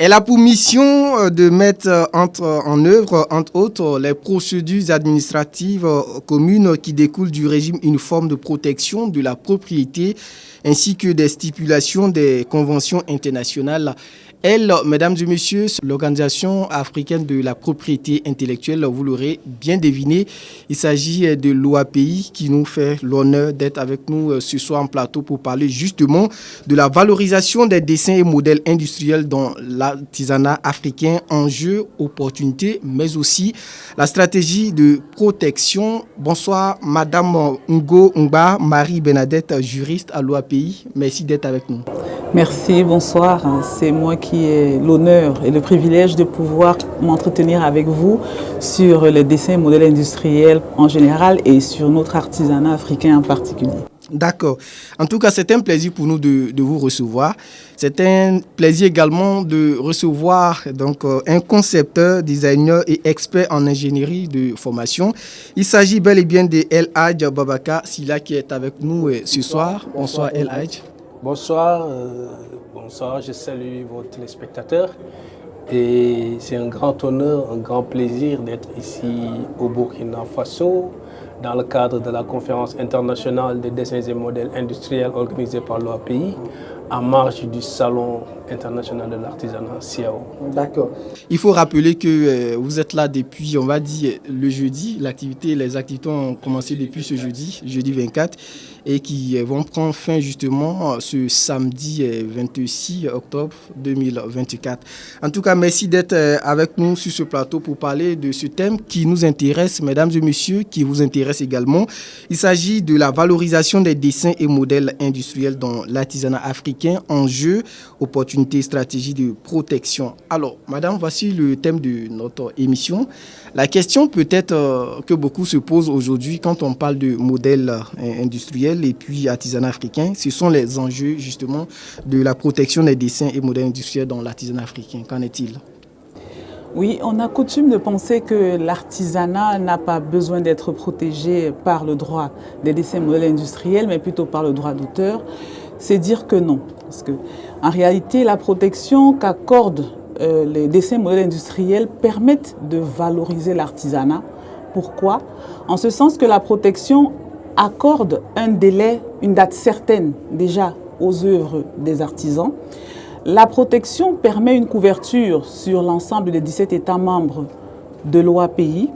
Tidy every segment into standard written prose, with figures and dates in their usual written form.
Elle a pour mission de mettre en œuvre, entre autres, les procédures administratives communes qui découlent du régime uniforme de protection de la propriété ainsi que des stipulations des conventions internationales. Elle, mesdames et messieurs, l'Organisation africaine de la propriété intellectuelle, vous l'aurez bien deviné, il s'agit de l'OAPI qui nous fait l'honneur d'être avec nous ce soir en plateau pour parler justement de la valorisation des dessins et modèles industriels dans l'artisanat africain, enjeux, opportunités, mais aussi la stratégie de protection. Bonsoir, Madame Ngo Ngba, Marie-Bernadette, juriste à l'OAPI. Merci d'être avec nous. Merci, bonsoir. C'est moi qui ai l'honneur et le privilège de pouvoir m'entretenir avec vous sur les dessins et modèles industriels en général et sur notre artisanat africain en particulier. D'accord. En tout cas, c'est un plaisir pour nous de vous recevoir. C'est un plaisir également de recevoir donc, un concepteur, designer et expert en ingénierie de formation. Il s'agit bel et bien de El Hadj Babaka Silla qui est avec nous ce soir. Bonsoir El Hadj. Bonsoir, je salue vos téléspectateurs et c'est un grand honneur, un grand plaisir d'être ici au Burkina Faso dans le cadre de la conférence internationale des dessins et modèles industriels organisée par l'OAPI en marge du Salon international de l'artisanat CIAO. D'accord. Il faut rappeler que vous êtes là depuis, on va dire, le jeudi. Les activités ont commencé depuis ce jeudi 24, et qui vont prendre fin justement ce samedi 26 octobre 2024. En tout cas, merci d'être avec nous sur ce plateau pour parler de ce thème qui nous intéresse, mesdames et messieurs, qui vous intéresse également. Il s'agit de la valorisation des dessins et modèles industriels dans l'artisanat africain, enjeux, opportunités, stratégies de protection. Alors, madame, voici le thème de notre émission. La question peut-être que beaucoup se posent aujourd'hui quand on parle de modèles industriels et puis artisanat africain, ce sont les enjeux justement de la protection des dessins et modèles industriels dans l'artisanat africain. Qu'en est-il ? Oui, on a coutume de penser que l'artisanat n'a pas besoin d'être protégé par le droit des dessins et modèles industriels, mais plutôt par le droit d'auteur. C'est dire que non. Parce que, en réalité, la protection qu'accordent les dessins et modèles industriels permettent de valoriser l'artisanat. Pourquoi ? En ce sens que la protection accorde un délai, une date certaine déjà aux œuvres des artisans. La protection permet une couverture sur l'ensemble des 17 États membres de l'OAPI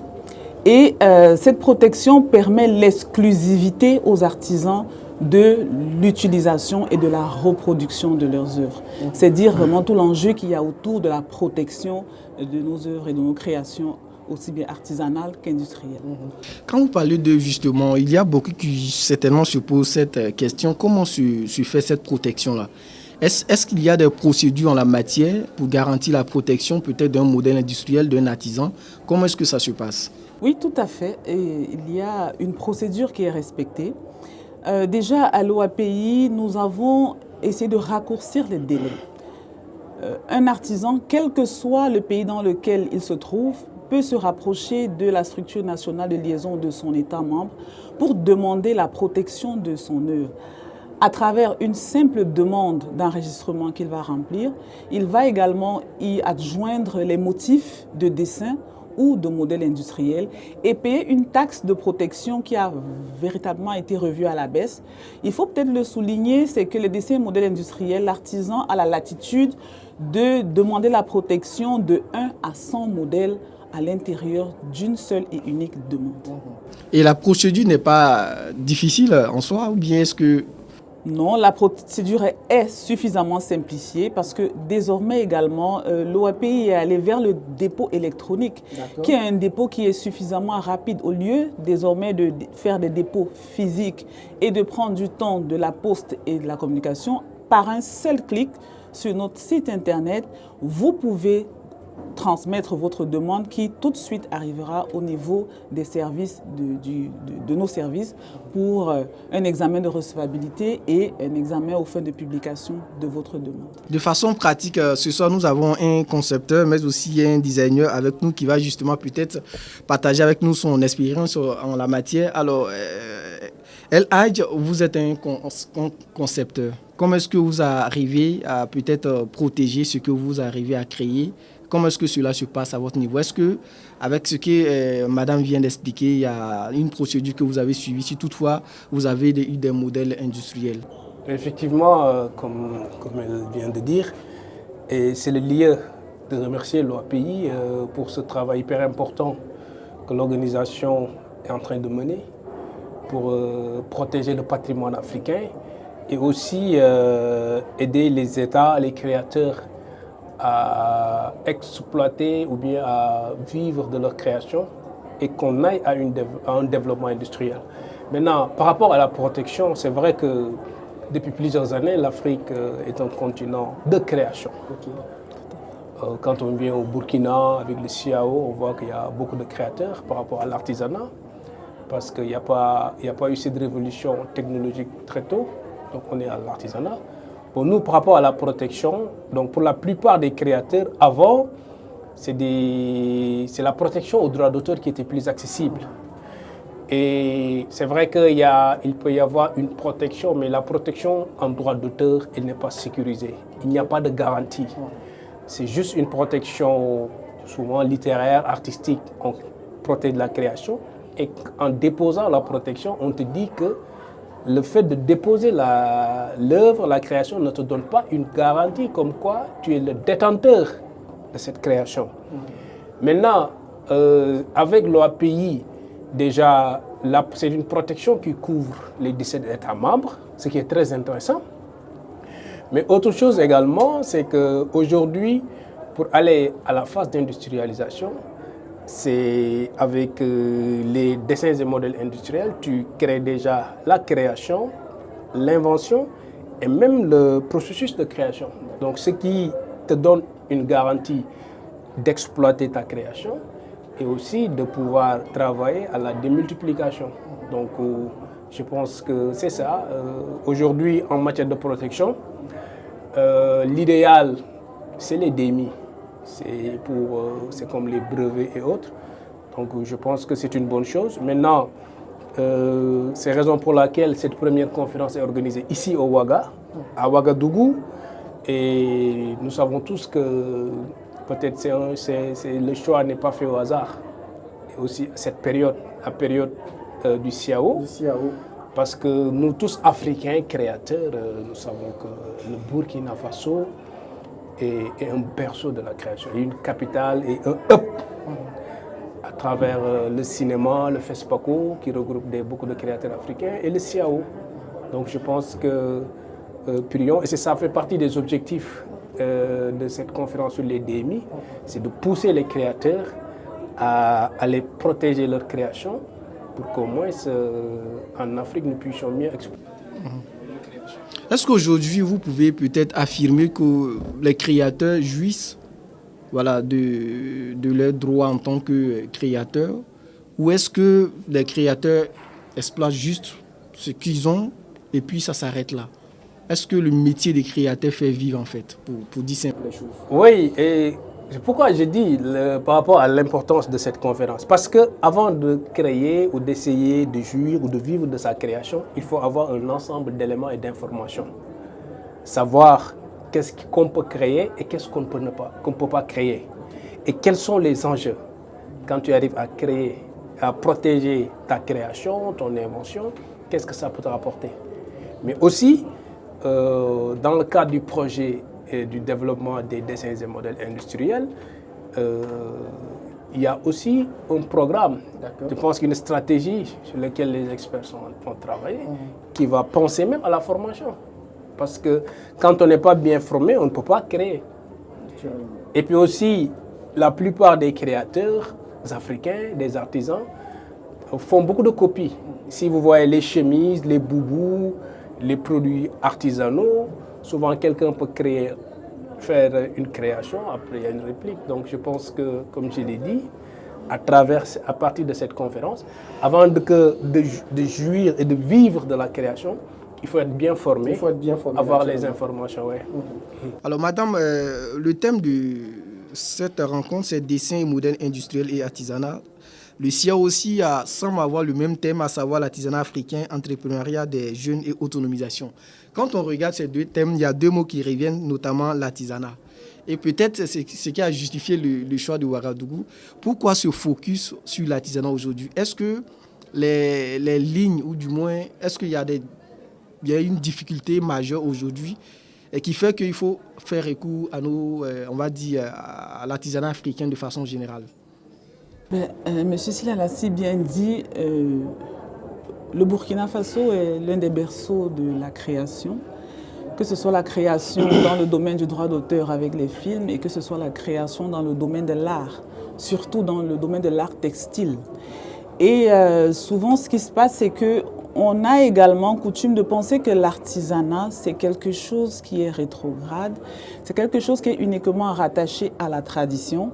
et cette protection permet l'exclusivité aux artisans de l'utilisation et de la reproduction de leurs œuvres. C'est dire vraiment tout l'enjeu qu'il y a autour de la protection de nos œuvres et de nos créations, aussi bien artisanales qu'industrielles. Quand vous parlez de justement, il y a beaucoup qui certainement se posent cette question, comment se fait cette protection-là ? Est-ce qu'il y a des procédures en la matière pour garantir la protection peut-être d'un modèle industriel, d'un artisan ? Comment est-ce que ça se passe ? Oui, tout à fait. Et il y a une procédure qui est respectée. Déjà, à l'OAPI, nous avons essayé de raccourcir les délais. Un artisan, quel que soit le pays dans lequel il se trouve, peut se rapprocher de la structure nationale de liaison de son État membre pour demander la protection de son œuvre. À travers une simple demande d'enregistrement qu'il va remplir, il va également y adjoindre les motifs de dessin ou de modèle industriel et payer une taxe de protection qui a véritablement été revue à la baisse. Il faut peut-être le souligner, c'est que les dessins et modèles industriels, l'artisan a la latitude de demander la protection de 1 à 100 modèles à l'intérieur d'une seule et unique demande. Et la procédure n'est pas difficile en soi, ou bien est-ce que... Non, la procédure est suffisamment simplifiée parce que désormais également, l'OAPI est allé vers le dépôt électronique, qui est un dépôt qui est suffisamment rapide. Au lieu désormais de faire des dépôts physiques et de prendre du temps de la poste et de la communication, par un seul clic sur notre site internet, vous pouvez transmettre votre demande qui tout de suite arrivera au niveau des services de nos services pour un examen de recevabilité et un examen aux fins de publication de votre demande. De façon pratique, ce soir nous avons un concepteur mais aussi un designer avec nous qui va justement peut-être partager avec nous son expérience en la matière. Alors, El Hadj, vous êtes un concepteur. Comment est-ce que vous arrivez à peut-être protéger ce que vous arrivez à créer? Comment est-ce que cela se passe à votre niveau? Est-ce que, avec ce que Madame vient d'expliquer, il y a une procédure que vous avez suivie, si toutefois vous avez eu des modèles industriels? Effectivement, comme elle vient de dire, et c'est le lieu de remercier l'OAPI pour ce travail hyper important que l'organisation est en train de mener pour protéger le patrimoine africain et aussi aider les États, les créateurs à exploiter ou bien à vivre de leur création et qu'on aille à un développement industriel. Maintenant, par rapport à la protection, c'est vrai que depuis plusieurs années, l'Afrique est un continent de création. Quand on vient au Burkina avec le CIAO, on voit qu'il y a beaucoup de créateurs par rapport à l'artisanat, parce qu'il n'y a pas eu cette révolution technologique très tôt, donc on est à l'artisanat. Pour nous, par rapport à la protection, donc pour la plupart des créateurs, avant, c'est la protection aux droits d'auteur qui était plus accessible. Et c'est vrai qu'il peut y avoir une protection, mais la protection en droit d'auteur, elle n'est pas sécurisée. Il n'y a pas de garantie. C'est juste une protection souvent littéraire, artistique. On protège la création. Et en déposant la protection, on te dit que le fait de déposer l'œuvre, la création, ne te donne pas une garantie comme quoi tu es le détenteur de cette création. Maintenant, avec l'OAPI, déjà, c'est une protection qui couvre les 17 États membres, ce qui est très intéressant. Mais autre chose également, c'est qu'aujourd'hui, pour aller à la phase d'industrialisation, c'est avec les dessins et modèles industriels, tu crées déjà la création, l'invention et même le processus de création. Donc, ce qui te donne une garantie d'exploiter ta création et aussi de pouvoir travailler à la démultiplication. Donc, je pense que c'est ça. Aujourd'hui, en matière de protection, l'idéal, c'est les DMI. C'est comme les brevets et autres. Donc je pense que c'est une bonne chose. Maintenant, c'est la raison pour laquelle cette première conférence est organisée ici au Ouaga, à Ouagadougou. Et nous savons tous que peut-être le choix n'est pas fait au hasard. Et aussi cette période, la période du CIAO. Parce que nous tous, Africains, créateurs, nous savons que le Burkina Faso est un berceau de la création, une capitale et un hub à travers le cinéma, le FESPACO qui regroupe beaucoup de créateurs africains et le CIAO. Donc je pense que Purion, et ça fait partie des objectifs de cette conférence sur les DMI, c'est de pousser les créateurs à aller protéger leur création pour qu'au moins en Afrique nous puissions mieux exploiter. Est-ce qu'aujourd'hui, vous pouvez peut-être affirmer que les créateurs jouissent de leurs droits en tant que créateurs? Ou est-ce que les créateurs exploitent juste ce qu'ils ont et puis ça s'arrête là? Est-ce que le métier des créateurs fait vivre en fait, pour dire simple les choses? Oui, et c'est pourquoi j'ai dit par rapport à l'importance de cette conférence. Parce qu'avant de créer ou d'essayer de jouir ou de vivre de sa création, il faut avoir un ensemble d'éléments et d'informations. Savoir qu'est-ce qu'on peut créer et qu'est-ce qu'on ne peut pas créer. Et quels sont les enjeux quand tu arrives à créer, à protéger ta création, ton invention, qu'est-ce que ça peut te rapporter. Mais aussi, dans le cadre du projet et du développement des dessins et modèles industriels, il y a aussi un programme, je pense qu'une stratégie sur laquelle les experts ont travaillé, qui va penser même à la formation. Parce que quand on n'est pas bien formé, on ne peut pas créer. Et puis aussi, la plupart des créateurs africains, des artisans, font beaucoup de copies. Si vous voyez les chemises, les boubous, les produits artisanaux, souvent quelqu'un peut faire une création, après il y a une réplique. Donc je pense que, comme je l'ai dit, à partir de cette conférence, avant de jouir et de vivre de la création, il faut être bien formé, avoir les informations. Ouais. Alors madame, le thème de cette rencontre, c'est dessin et modèles industriels et artisanat. Le CIAO aussi semble avoir le même thème, à savoir l'artisanat africain, entrepreneuriat des jeunes et autonomisation. Quand on regarde ces deux thèmes, il y a deux mots qui reviennent, notamment l'artisanat. Et peut-être c'est ce qui a justifié le choix de Ouagadougou. Pourquoi ce focus sur l'artisanat aujourd'hui? Est-ce que les lignes, ou du moins, est-ce qu'il y a une difficulté majeure aujourd'hui et qui fait qu'il faut faire recours à on va dire, à l'artisanat africain de façon générale? Monsieur Sylla l'a si bien dit, le Burkina Faso est l'un des berceaux de la création, que ce soit la création dans le domaine du droit d'auteur avec les films et que ce soit la création dans le domaine de l'art, surtout dans le domaine de l'art textile. Et souvent, ce qui se passe, c'est qu'on a également coutume de penser que l'artisanat, c'est quelque chose qui est rétrograde, c'est quelque chose qui est uniquement rattaché à la tradition.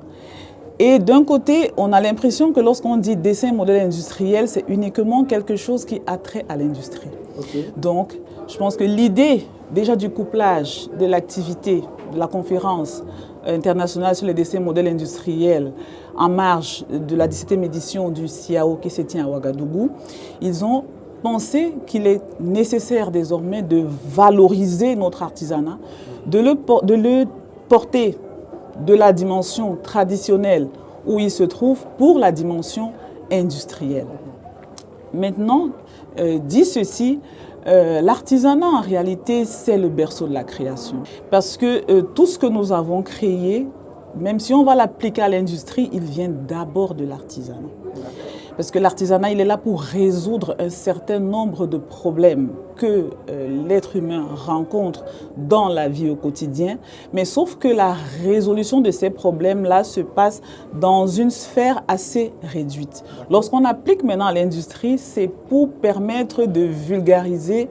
Et d'un côté, on a l'impression que lorsqu'on dit dessin modèle industriel, c'est uniquement quelque chose qui a trait à l'industrie. Okay. Donc, je pense que l'idée déjà du couplage de l'activité de la conférence internationale sur les dessins modèles industriels en marge de la 17e édition du CIAO qui se tient à Ouagadougou, ils ont pensé qu'il est nécessaire désormais de valoriser notre artisanat, de le porter de la dimension traditionnelle où il se trouve pour la dimension industrielle. Maintenant, dit ceci, l'artisanat en réalité c'est le berceau de la création parce que tout ce que nous avons créé, même si on va l'appliquer à l'industrie, il vient d'abord de l'artisanat. Parce que l'artisanat, il est là pour résoudre un certain nombre de problèmes que l'être humain rencontre dans la vie au quotidien. Mais sauf que la résolution de ces problèmes-là se passe dans une sphère assez réduite. Lorsqu'on applique maintenant à l'industrie, c'est pour permettre de vulgariser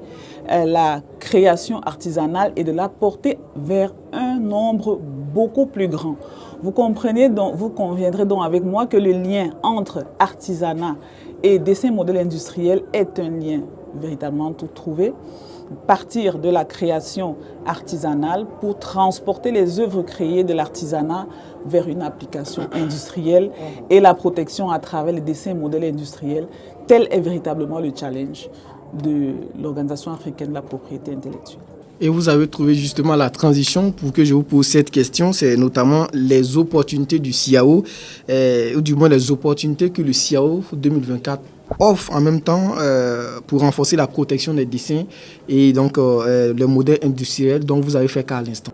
la création artisanale et de la porter vers un nombre beaucoup plus grand. Vous comprenez donc, vous conviendrez donc avec moi que le lien entre artisanat et dessin modèle industriel est un lien véritablement tout trouvé. Partir de la création artisanale pour transporter les œuvres créées de l'artisanat vers une application industrielle et la protection à travers les dessins modèles industriels, tel est véritablement le challenge de l'Organisation africaine de la propriété intellectuelle. Et vous avez trouvé justement la transition pour que je vous pose cette question, c'est notamment les opportunités du CIAO, ou du moins les opportunités que le CIAO 2024 offre en même temps pour renforcer la protection des dessins et donc le modèle industriel dont vous avez fait cas à l'instant.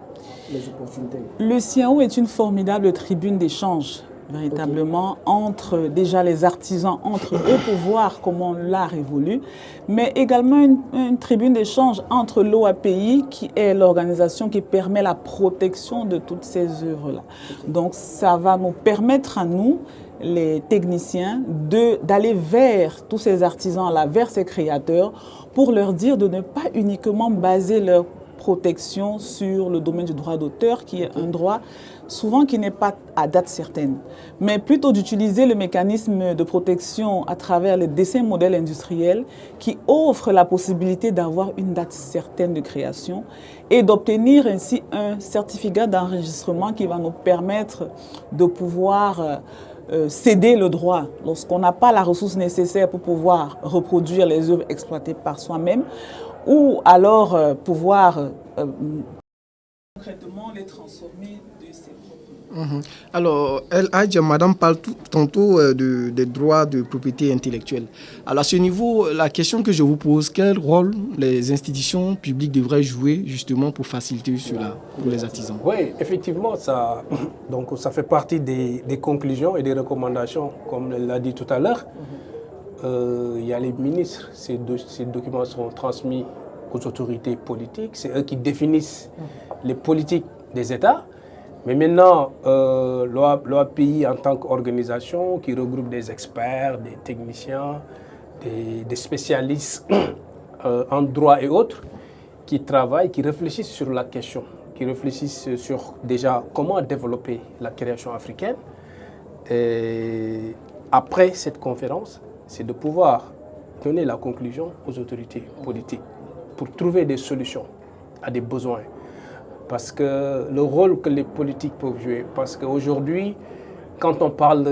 Les opportunités. Le CIAO est une formidable tribune d'échange véritablement entre déjà les artisans, entre eux pour voir comment l'art évolue, mais également une tribune d'échange entre l'OAPI qui est l'organisation qui permet la protection de toutes ces œuvres-là. Donc ça va nous permettre à nous, les techniciens, d'aller vers tous ces artisans-là, vers ces créateurs, pour leur dire de ne pas uniquement baser leur protection sur le domaine du droit d'auteur, qui est un droit souvent qui n'est pas à date certaine, mais plutôt d'utiliser le mécanisme de protection à travers les dessins modèles industriels qui offrent la possibilité d'avoir une date certaine de création et d'obtenir ainsi un certificat d'enregistrement qui va nous permettre de pouvoir céder le droit lorsqu'on n'a pas la ressource nécessaire pour pouvoir reproduire les œuvres exploitées par soi-même, ou alors pouvoir concrètement les transformer de ses propres. Alors, El Hadj, madame parle tantôt des droits de propriété intellectuelle. Alors, à ce niveau, la question que je vous pose, quel rôle les institutions publiques devraient jouer justement pour faciliter cela pour les artisans? Oui, effectivement, ça fait partie des conclusions et des recommandations, comme l'a dit tout à l'heure. Il y a les ministres, ces documents seront transmis aux autorités politiques, c'est eux qui définissent les politiques des États. Mais maintenant, l'OAPI en tant qu'organisation qui regroupe des experts, des techniciens, des spécialistes en droit et autres, qui travaillent, qui réfléchissent sur la question, qui réfléchissent sur déjà comment développer la création africaine. Et après cette conférence, c'est de pouvoir donner la conclusion aux autorités politiques pour trouver des solutions à des besoins. Parce que le rôle que les politiques peuvent jouer, parce qu'aujourd'hui, quand on parle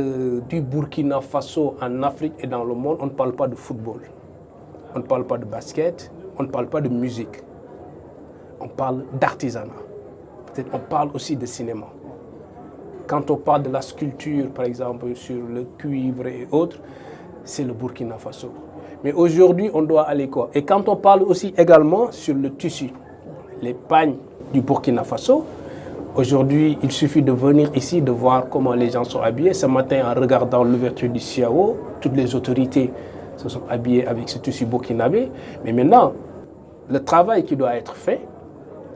du Burkina Faso en Afrique et dans le monde, on ne parle pas de football, on ne parle pas de basket, on ne parle pas de musique, on parle d'artisanat. Peut-être on parle aussi de cinéma. Quand on parle de la sculpture, par exemple, sur le cuivre et autres, c'est le Burkina Faso. Mais aujourd'hui, on doit aller quoi? Et quand on parle aussi également sur le tissu, les pagnes du Burkina Faso, aujourd'hui, il suffit de venir ici, de voir comment les gens sont habillés. Ce matin, en regardant l'ouverture du CIAO, toutes les autorités se sont habillées avec ce tissu burkinabé. Mais maintenant, le travail qui doit être fait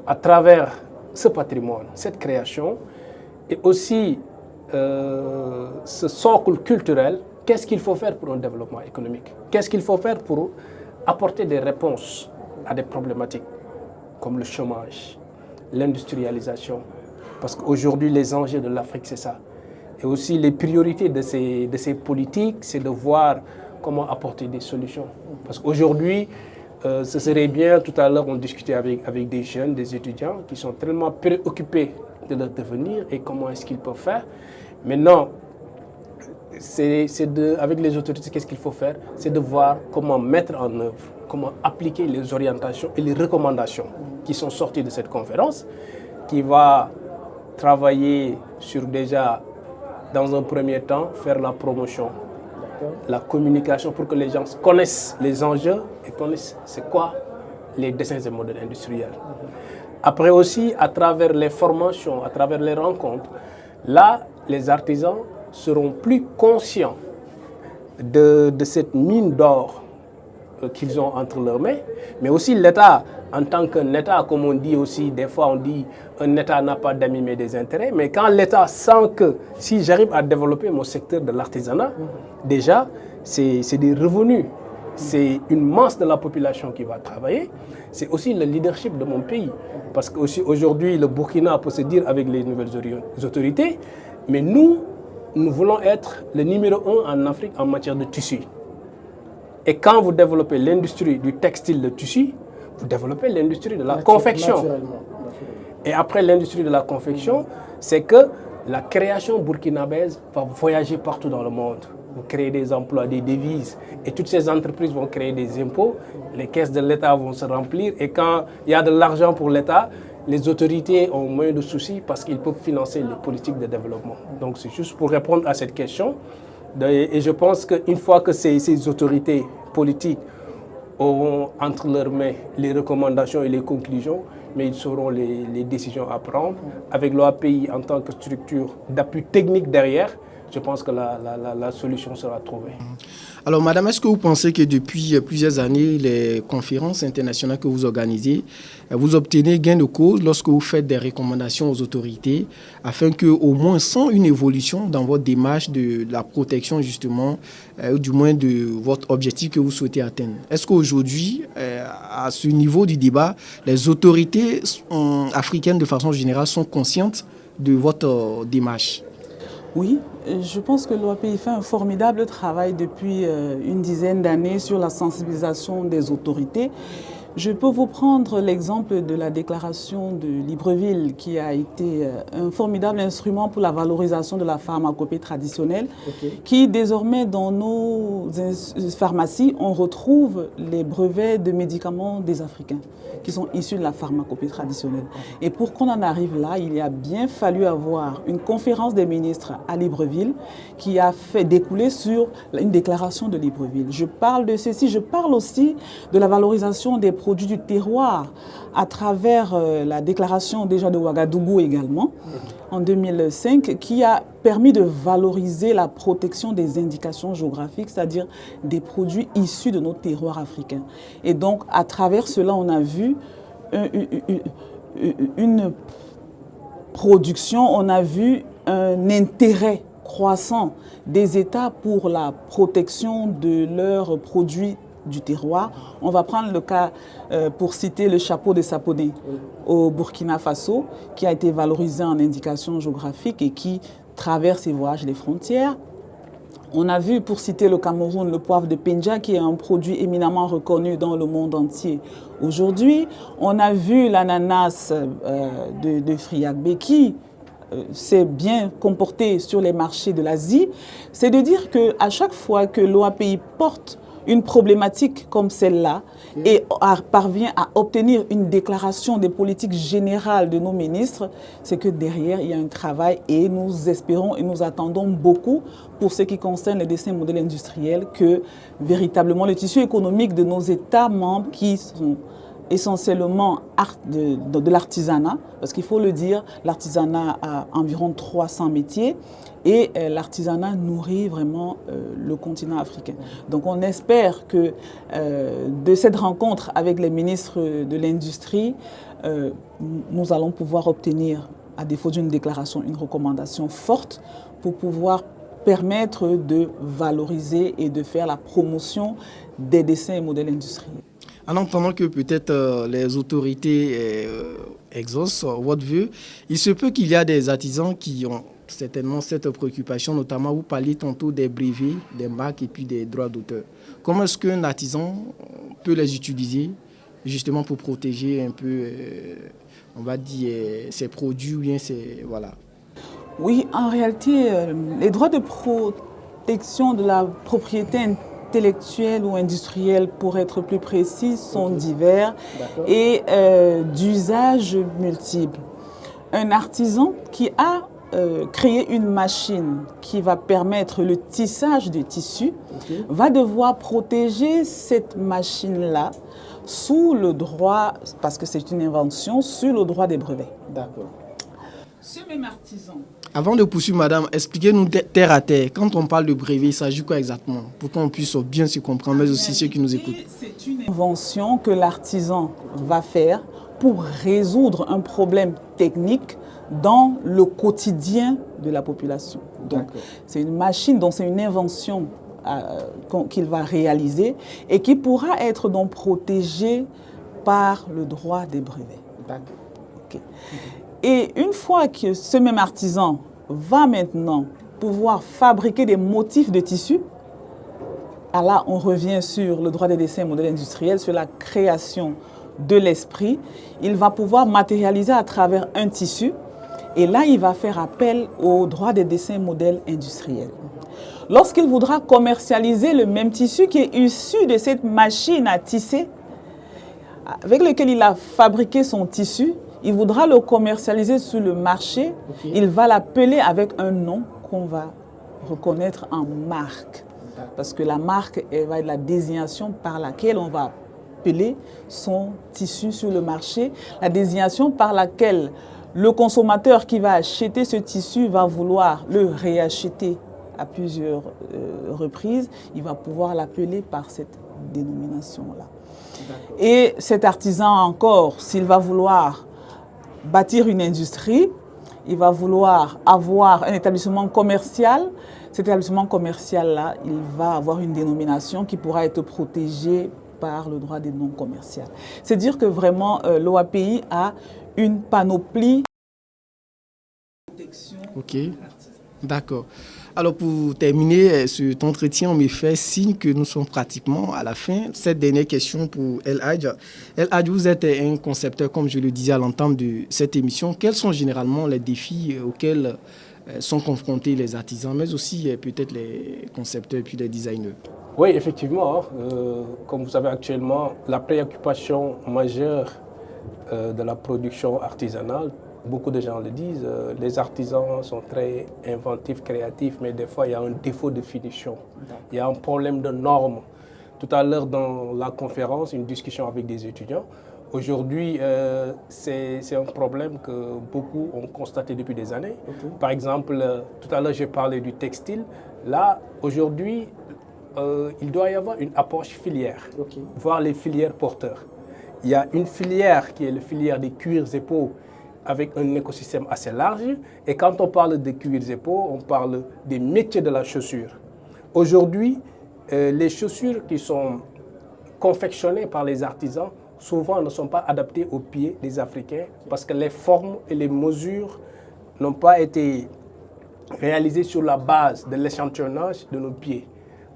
à travers ce patrimoine, cette création, et aussi ce socle culturel, qu'est-ce qu'il faut faire pour un développement économique? Qu'est-ce qu'il faut faire pour apporter des réponses à des problématiques comme le chômage, l'industrialisation? Parce qu'aujourd'hui, les enjeux de l'Afrique, c'est ça. Et aussi les priorités de ces politiques, c'est de voir comment apporter des solutions. Parce qu'aujourd'hui, ce serait bien, tout à l'heure on discutait avec des jeunes, des étudiants qui sont tellement préoccupés de leur devenir et comment est-ce qu'ils peuvent faire. Maintenant, avec les autorités, qu'est-ce qu'il faut faire? C'est de voir comment mettre en œuvre, comment appliquer les orientations et les recommandations qui sont sorties de cette conférence, qui va travailler sur déjà, dans un premier temps, faire la promotion, la communication pour que les gens connaissent les enjeux et connaissent c'est quoi les dessins et modèles industriels. Après aussi, à travers les formations, à travers les rencontres, là, les artisans seront plus conscients de cette mine d'or qu'ils ont entre leurs mains, mais aussi l'État, en tant qu'un État, comme on dit aussi, des fois on dit un État n'a pas d'amis mais des intérêts, mais quand l'État sent que si j'arrive à développer mon secteur de l'artisanat, déjà c'est des revenus, c'est une masse de la population qui va travailler, c'est aussi le leadership de mon pays, parce qu'aujourd'hui le Burkina peut se dire avec les nouvelles autorités, mais nous voulons être le numéro 1 en Afrique en matière de tissu. Et quand vous développez l'industrie du textile de tissu, vous développez l'industrie de la confection. Et après l'industrie de la confection, c'est que la création burkinabèse va voyager partout dans le monde. Vous créez des emplois, des devises, et toutes ces entreprises vont créer des impôts, les caisses de l'État vont se remplir, et quand il y a de l'argent pour l'État, les autorités ont moins de soucis parce qu'ils peuvent financer les politiques de développement. Donc c'est juste pour répondre à cette question. Et je pense qu'une fois que ces autorités politiques auront entre leurs mains les recommandations et les conclusions, mais ils sauront les décisions à prendre. Avec l'OAPI en tant que structure d'appui technique derrière, je pense que la solution sera trouvée. Alors, madame, est-ce que vous pensez que depuis plusieurs années, les conférences internationales que vous organisez, vous obtenez gain de cause lorsque vous faites des recommandations aux autorités afin qu'au moins, sans une évolution dans votre démarche de la protection, justement, ou du moins de votre objectif que vous souhaitez atteindre? Est-ce qu'aujourd'hui, à ce niveau du débat, les autorités africaines, de façon générale, sont conscientes de votre démarche? Oui, je pense que l'OAPI fait un formidable travail depuis une dizaine d'années sur la sensibilisation des autorités. Je peux vous prendre l'exemple de la déclaration de Libreville qui a été un formidable instrument pour la valorisation de la pharmacopée traditionnelle, qui désormais dans nos pharmacies, on retrouve les brevets de médicaments des Africains qui sont issus de la pharmacopée traditionnelle. Et pour qu'on en arrive là, il a bien fallu avoir une conférence des ministres à Libreville qui a fait découler sur une déclaration de Libreville. Je parle de ceci, je parle aussi de la valorisation des produits du terroir à travers la déclaration déjà de Ouagadougou également en 2005 qui a permis de valoriser la protection des indications géographiques, c'est-à-dire des produits issus de nos terroirs africains. Et donc à travers cela, on a vu une production, on a vu un intérêt croissant des États pour la protection de leurs produits du terroir. On va prendre le cas, pour citer le chapeau de Sapodé au Burkina Faso, qui a été valorisé en indication géographique et qui traverse et voyage les frontières. On a vu, pour citer le Cameroun, le poivre de Penja, qui est un produit éminemment reconnu dans le monde entier aujourd'hui. On a vu l'ananas de Friagbe, qui s'est bien comporté sur les marchés de l'Asie, c'est de dire qu'à chaque fois que l'OAPI porte une problématique comme celle-là et parvient à obtenir une déclaration des politiques générales de nos ministres, c'est que derrière, il y a un travail et nous espérons et nous attendons beaucoup pour ce qui concerne les dessins modèles industriels que véritablement le tissu économique de nos États membres qui sont essentiellement de l'artisanat, parce qu'il faut le dire, l'artisanat a environ 300 métiers et l'artisanat nourrit vraiment le continent africain. Donc on espère que de cette rencontre avec les ministres de l'Industrie, nous allons pouvoir obtenir, à défaut d'une déclaration, une recommandation forte pour pouvoir permettre de valoriser et de faire la promotion des dessins et modèles industriels. En entendant que peut-être les autorités exaucent votre vœu, il se peut qu'il y a des artisans qui ont certainement cette préoccupation, notamment vous parliez tantôt des brevets, des marques et puis des droits d'auteur. Comment est-ce qu'un artisan peut les utiliser justement pour protéger un peu, on va dire, ses produits ou bien ses... Voilà. Oui, en réalité, les droits de protection de la propriété intellectuelle ou industrielle, pour être plus précis, sont divers et d'usages multiples. Un artisan qui a créé une machine qui va permettre le tissage de tissu va devoir protéger cette machine-là sous le droit, parce que c'est une invention, sous le droit des brevets. D'accord. Ce même artisan. Avant de poursuivre, madame, expliquez-nous terre à terre. Quand on parle de brevet, il s'agit quoi exactement? Pour qu'on puisse bien se comprendre, mais aussi ceux qui nous écoutent. C'est une invention que l'artisan va faire pour résoudre un problème technique dans le quotidien de la population. Donc, c'est une machine, donc c'est une invention qu'il va réaliser et qui pourra être donc protégée par le droit des brevets. D'accord. Okay. Et une fois que ce même artisan va maintenant pouvoir fabriquer des motifs de tissu, là on revient sur le droit des dessins et modèles industriels, sur la création de l'esprit. Il va pouvoir matérialiser à travers un tissu et là il va faire appel au droit des dessins et modèles industriels. Lorsqu'il voudra commercialiser le même tissu qui est issu de cette machine à tisser, avec lequel il a fabriqué son tissu, il voudra le commercialiser sur le marché. Il va l'appeler avec un nom qu'on va reconnaître en marque. Parce que la marque va être la désignation par laquelle on va appeler son tissu sur le marché. La désignation par laquelle le consommateur qui va acheter ce tissu va vouloir le réacheter à plusieurs reprises. Il va pouvoir l'appeler par cette dénomination-là. Et cet artisan encore, s'il va vouloir bâtir une industrie, il va vouloir avoir un établissement commercial. Cet établissement commercial-là, il va avoir une dénomination qui pourra être protégée par le droit des noms commerciaux. C'est dire que vraiment l'OAPI a une panoplie de protection. Ok, d'accord. Alors pour terminer cet entretien, on me fait signe que nous sommes pratiquement à la fin. Cette dernière question pour El Hadj. El Hadj, vous êtes un concepteur, comme je le disais à l'entame de cette émission. Quels sont généralement les défis auxquels sont confrontés les artisans, mais aussi peut-être les concepteurs et puis les designers? Oui, effectivement. Comme vous savez actuellement, la préoccupation majeure de la production artisanale, beaucoup de gens le disent, les artisans sont très inventifs, créatifs, mais des fois il y a un défaut de finition. Il y a un problème de normes. Tout à l'heure dans la conférence, une discussion avec des étudiants, aujourd'hui c'est un problème que beaucoup ont constaté depuis des années. Par exemple, tout à l'heure j'ai parlé du textile. Là, aujourd'hui, il doit y avoir une approche filière, voire les filières porteurs. Il y a une filière qui est la filière des cuirs et peaux, avec un écosystème assez large. Et quand on parle de cuirs et peaux, on parle des métiers de la chaussure. Aujourd'hui, les chaussures qui sont confectionnées par les artisans, souvent ne sont pas adaptées aux pieds des Africains parce que les formes et les mesures n'ont pas été réalisées sur la base de l'échantillonnage de nos pieds.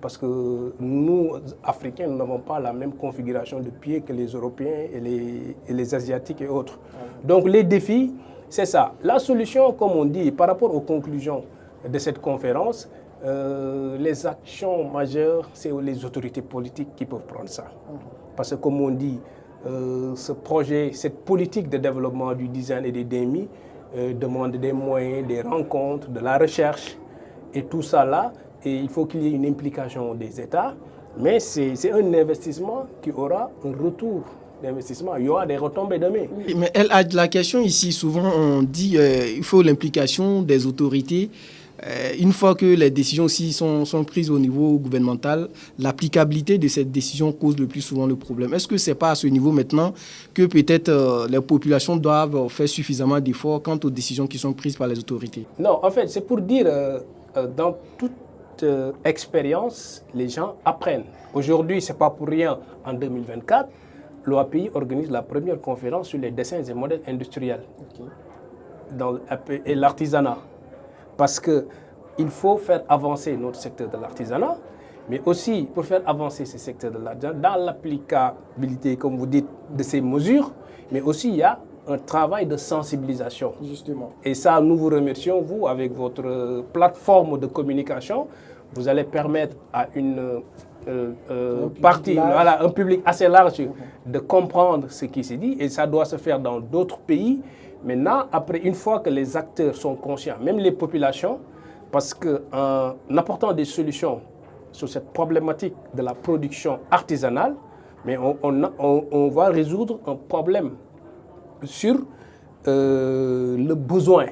Parce que nous, Africains, nous n'avons pas la même configuration de pieds que les Européens et les Asiatiques et autres. Donc les défis, c'est ça. La solution, comme on dit, par rapport aux conclusions de cette conférence, les actions majeures, c'est les autorités politiques qui peuvent prendre ça. Parce que comme on dit, ce projet, cette politique de développement du design et des DMI demande des moyens, des rencontres, de la recherche et tout ça là. Et il faut qu'il y ait une implication des États. Mais c'est un investissement qui aura un retour d'investissement. Il y aura des retombées demain. Oui, mais la question ici, souvent on dit qu'il faut l'implication des autorités. Une fois que les décisions aussi sont prises au niveau gouvernemental, l'applicabilité de cette décision cause le plus souvent le problème. Est-ce que ce n'est pas à ce niveau maintenant que peut-être les populations doivent faire suffisamment d'efforts quant aux décisions qui sont prises par les autorités? Non, en fait, c'est pour dire, dans toute expérience, les gens apprennent. Aujourd'hui, ce n'est pas pour rien, en 2024, l'OAPI organise la première conférence sur les dessins et modèles industriels et l'artisanat. Parce qu'il faut faire avancer notre secteur de l'artisanat, mais aussi pour faire avancer ce secteur de l'artisanat, dans l'applicabilité, comme vous dites, de ces mesures, mais aussi il y a un travail de sensibilisation. Justement. Et ça, nous vous remercions, vous, avec votre plateforme de communication, vous allez permettre à une partie, voilà, un public assez large de comprendre ce qui s'est dit, et ça doit se faire dans d'autres pays. Maintenant, après, une fois que les acteurs sont conscients, même les populations, parce qu'en apportant des solutions sur cette problématique de la production artisanale, mais on va résoudre un problème sur le besoin,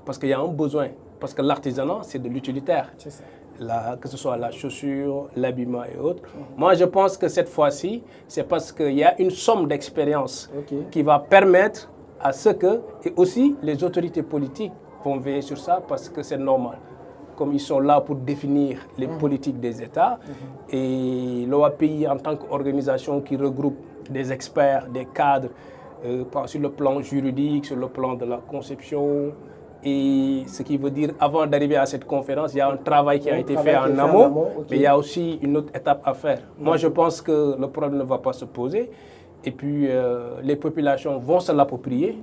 parce qu'il y a un besoin, parce que l'artisanat, c'est de l'utilitaire, que ce soit la chaussure, l'habillement et autres. Moi, je pense que cette fois-ci, c'est parce qu'il y a une somme d'expérience qui va permettre à ce que, et aussi les autorités politiques vont veiller sur ça parce que c'est normal. Comme ils sont là pour définir les politiques des États, et l'OAPI en tant qu'organisation qui regroupe des experts, des cadres, sur le plan juridique, sur le plan de la conception, et ce qui veut dire, avant d'arriver à cette conférence, il y a un travail qui a été fait en amont, mais il y a aussi une autre étape à faire. Moi, je pense que le problème ne va pas se poser. Et puis, les populations vont se l'approprier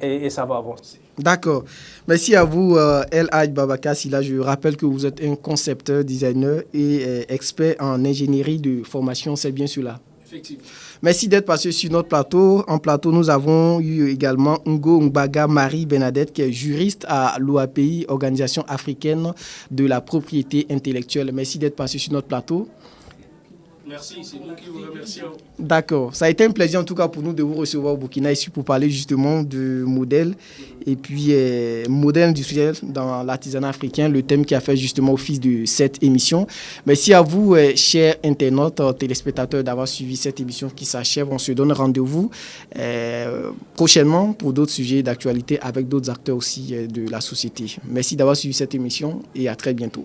et ça va avancer. D'accord. Merci à vous, El Hadj Babacar Sylla. Je rappelle que vous êtes un concepteur, designer et expert en ingénierie de formation. C'est bien cela? Effectivement. Merci d'être passé sur notre plateau. En plateau, nous avons eu également Ngo Mbaga Marie-Bernadette, qui est juriste à l'OAPI, Organisation africaine de la propriété intellectuelle. Merci d'être passé sur notre plateau. Merci, c'est nous qui vous remercions. D'accord. Ça a été un plaisir en tout cas pour nous de vous recevoir au Burkina ici pour parler justement de modèle et puis modèle industriel dans l'artisanat africain, le thème qui a fait justement office de cette émission. Merci à vous, chers internautes, téléspectateurs, d'avoir suivi cette émission qui s'achève. On se donne rendez-vous prochainement pour d'autres sujets d'actualité avec d'autres acteurs aussi de la société. Merci d'avoir suivi cette émission et à très bientôt.